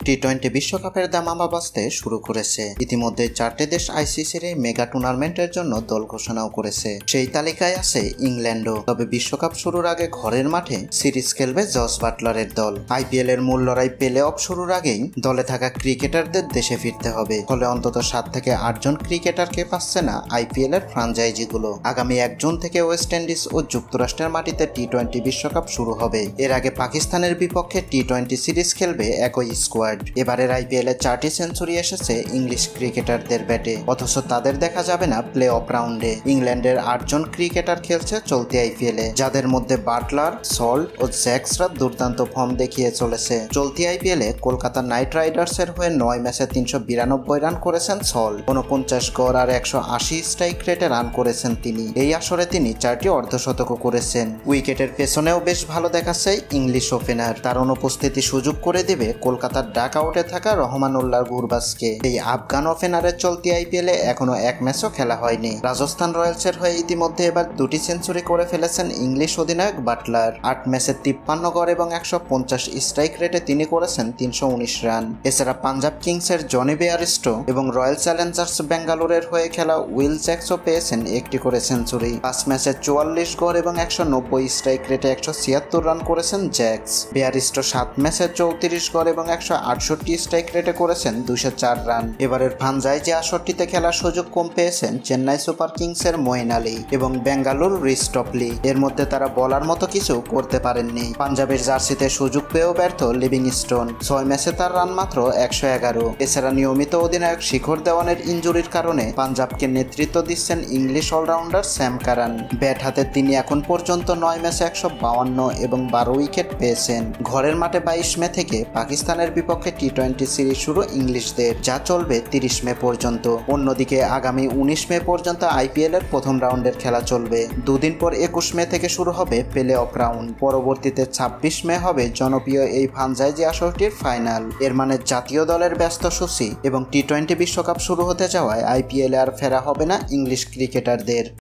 টি-20 বিশ্বকাপের দামামা বাজতে শুরু করেছে। ইতিমধ্যে 4টি দেশ আইসিসির এই মেগা টুর্নামেন্টের জন্য দল ঘোষণাও করেছে। সেই তালিকায় আছে ইংল্যান্ডও। তবে বিশ্বকাপ শুরুর আগে ঘরের মাঠে সিরিজ খেলবে জস বাটলারের দল। আইপিএল এর মূল লড়াই প্লে অফ শুরুর আগেই দলে থাকা ক্রিকেটারদের দেশে ফিরতে হবে। ফলে অন্তত 7 থেকে 8 জন ক্রিকেটারকে পাচ্ছে না আইপিএল এর ফ্রাঞ্চাইজিগুলো। আগামী 1 জুন থেকে ওয়েস্ট ইন্ডিজ ও যুক্তরাষ্ট্রের মাটিতে টি-20 বিশ্বকাপ শুরু হবে। এর আগে পাকিস্তানের বিপক্ষে টি-20 সিরিজ খেলবে একই স্কোয়াড। এবারের আইপিএল এ 4টি সেঞ্চুরি এসেছে ইংলিশ ক্রিকেটারদের ব্যাটে, অথচ তাদের দেখা যাবে না প্লে অফ রাউন্ডে। ইংল্যান্ডের 8 জন ক্রিকেটার খেলছে চলতি আইপিএল এ, যাদের মধ্যে বাটলার, সল্ট ও জ্যাক্সরা দুর্দান্ত ফর্ম দেখিয়ে চলেছে। চলতি আইপিএল এ কলকাতা নাইট রাইডার্সের হয়ে 9 ম্যাচে 392 রান করেছেন সল্ট। 49 গড় আর 180 স্ট্রাইক রেটে রান করেছেন তিনি। এই আসরে তিনি 4টি অর্ধশতকও করেছেন। উইকেটের পেছনেও বেশ ভালো দেখাচ্ছে ইংলিশ ওপেনার। তার অনুপস্থিতি সুযোগ করে দেবে কলকাতার ডাক আউটে থাকা রহমানুল্লাহ গুরবাজকে। এই আফগান ওপেনারের চলতি আইপিএল এ এখনো 1 ম্যাচও খেলা হয়নি। রাজস্থান রয়্যালসের হয়ে ইতিমধ্যে এবার 2টি সেঞ্চুরি করে ফেলেছেন ইংলিশ অধিনায়ক বাটলার। 8 ম্যাচে 53 গড় এবং 150 স্ট্রাইক রেটে তিনি করেছেন 319 রান। এছাড়া পাঞ্জাব কিংসের জনি বেয়ারস্টো এবং রয়্যাল চ্যালেঞ্জার্স বেঙ্গালুরের হয়ে খেলা উইল জ্যাক্সও পেয়েছেন 1টি করে সেঞ্চুরি। 5 ম্যাচে 44 গড় এবং 190 স্ট্রাইক রেটে 176 রান করেছেন জ্যাক্স। বেয়ারস্টো 7 ম্যাচে 34 গড় এবং 168 স্ট্রাইক রেটে করেছেন 204 রান। এবারের ফ্রাঞ্চাইজি আসরটিতে খেলার সুযোগ কম পেয়েছেন চেন্নাই সুপার কিংসের মঈন আলী এবং বেঙ্গালুর রিস্টপলি। এর মধ্যে তারা বলার মতো কিছু করতে পারেননি। পাঞ্জাবের জার্সিতে সুযোগ পেয়েও ব্যর্থ লিভিংস্টোন। 6 ম্যাচে তার রান মাত্র 111। এছাড়া নিয়মিত অধিনায়ক শিখর দেওয়ানের ইনজুরির কারণে পাঞ্জাবকে নেতৃত্ব দিচ্ছেন English allrounder Sam Curran. Bat হাতে তিনি এখন পর্যন্ত 9 ম্যাচে 152 এবং 12 উইকেট পেয়েছেন। ঘরের মাঠে 22 মে থেকে পাকিস্তানের বিপক্ষে টি-20 সিরিজ শুরু ইংলিশদের, যা চলবে 30 মে পর্যন্ত। অন্যদিকে আগামী 19 মে পর্যন্ত আইপিএল এর প্রথম রাউন্ডের খেলা চলবে। দুদিন পর 21 মে থেকে শুরু হবে প্লে অফ রাউন্ড। পরবর্তীতে 26 মে হবে জনপ্রিয় এই ফ্রাঞ্চাইজি আসরটির ফাইনাল। এর মানে জাতীয় দলের ব্যস্ত সূচি এবং টি-20 বিশ্বকাপ শুরু হতে যাওয়ায় আইপিএল আর ফেরা হবে না ইংলিশ ক্রিকেটারদের।